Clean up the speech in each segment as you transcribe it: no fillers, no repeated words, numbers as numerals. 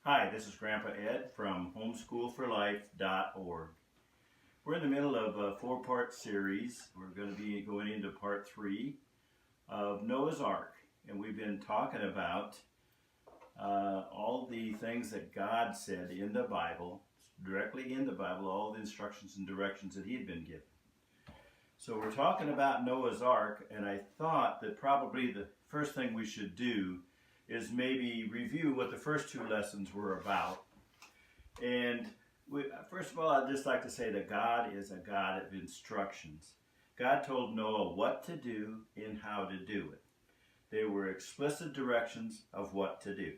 Hi, this is Grandpa Ed from homeschoolforlife.org. We're in the middle of a four-part series. We're going to be going into part 3 of Noah's Ark. And we've been talking about all the things that God said in the Bible, directly in the Bible, all the instructions and directions that he had been given. So we're talking about Noah's Ark, and I thought that probably the first thing we should do is maybe review what the first 2 lessons were about. And first of all, I'd just like to say that God is a God of instructions. God told Noah what to do and how to do it. There were explicit directions of what to do.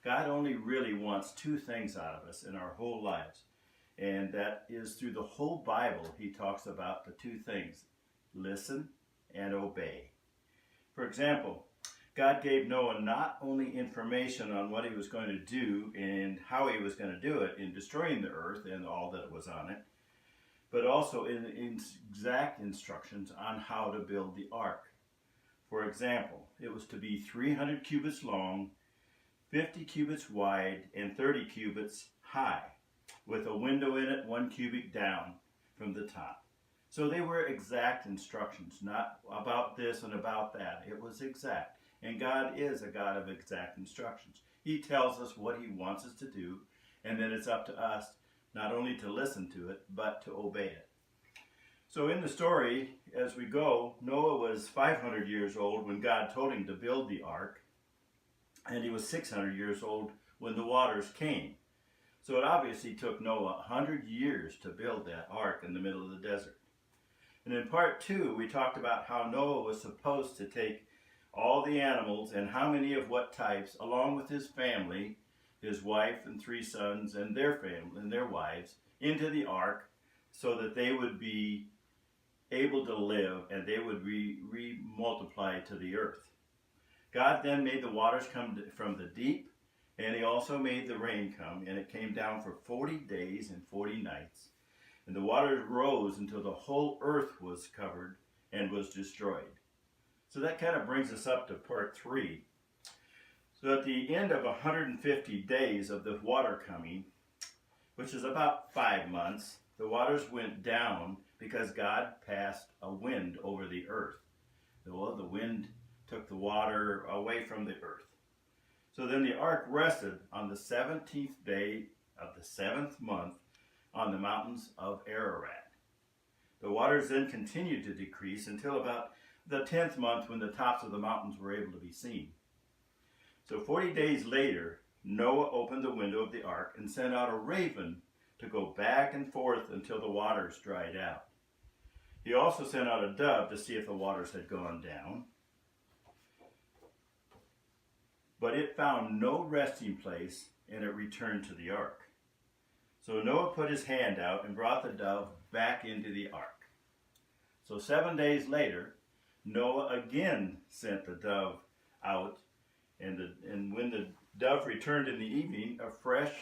God only really wants 2 things out of us in our whole lives. And that is through the whole Bible, he talks about the 2 things: listen and obey. For example, God gave Noah not only information on what he was going to do and how he was going to do it in destroying the earth and all that was on it, but also in exact instructions on how to build the ark. For example, it was to be 300 cubits long, 50 cubits wide, and 30 cubits high, with a window in it 1 cubit down from the top. So they were exact instructions, not about this and about that. It was exact. And God is a God of exact instructions. He tells us what he wants us to do, and then it's up to us not only to listen to it, but to obey it. So in the story, as we go, Noah was 500 years old when God told him to build the ark, and he was 600 years old when the waters came. So it obviously took Noah 100 years to build that ark in the middle of the desert. And in part 2, we talked about how Noah was supposed to take all the animals and how many of what types, along with his family, his wife and 3 sons and their family and their wives, into the ark so that they would be able to live and they would re-multiply to the earth. God then made the waters come from the deep, and he also made the rain come, and it came down for 40 days and 40 nights. And the waters rose until the whole earth was covered and was destroyed. So that kind of brings us up to part 3. So at the end of 150 days of the water coming, which is about 5 months, the waters went down because God passed a wind over the earth. Well, the wind took the water away from the earth. So then the ark rested on the 17th day of the 7th month on the mountains of Ararat. The waters then continued to decrease until about the 10th month, when the tops of the mountains were able to be seen. So 40 days later, Noah opened the window of the ark and sent out a raven to go back and forth until the waters dried out. He also sent out a dove to see if the waters had gone down. But it found no resting place, and it returned to the ark. So Noah put his hand out and brought the dove back into the ark. So 7 days later, Noah again sent the dove out, and when the dove returned in the evening, a fresh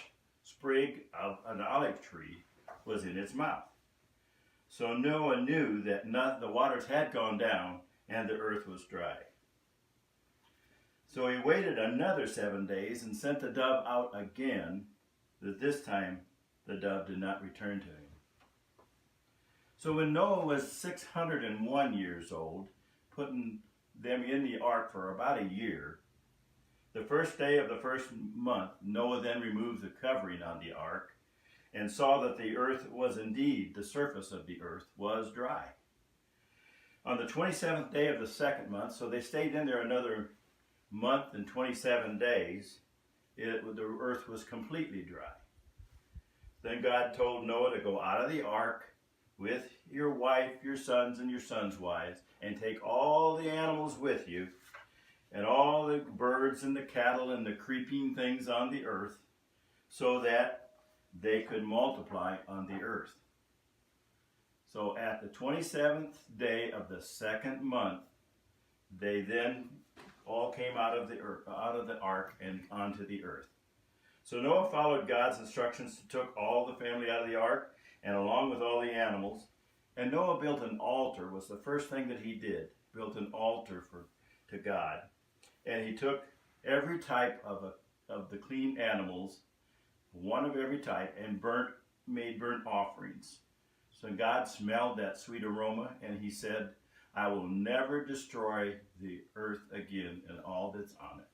sprig of an olive tree was in its mouth. So Noah knew that the waters had gone down and the earth was dry. So he waited another 7 days and sent the dove out again, but this time the dove did not return to him. So when Noah was 601 years old, putting them in the ark for about a year, the first day of the first month, Noah then removed the covering on the ark and saw that the earth was indeed, the surface of the earth was dry. On the 27th day of the 2nd month, so they stayed in there another month and 27 days, the earth was completely dry. Then God told Noah to go out of the ark with your wife, your sons, and your sons' wives, and take all the animals with you, and all the birds and the cattle and the creeping things on the earth, so that they could multiply on the earth. So at the 27th day of the 2nd month, they then all came out of the ark and onto the earth. So Noah followed God's instructions, took all the family out of the ark, and along with all the animals. And Noah built an altar, was the first thing that he did, built an altar to God. And he took every type of the clean animals one of every type, and made burnt offerings. So God smelled that sweet aroma, and he said, I will never destroy the earth again and all that's on it.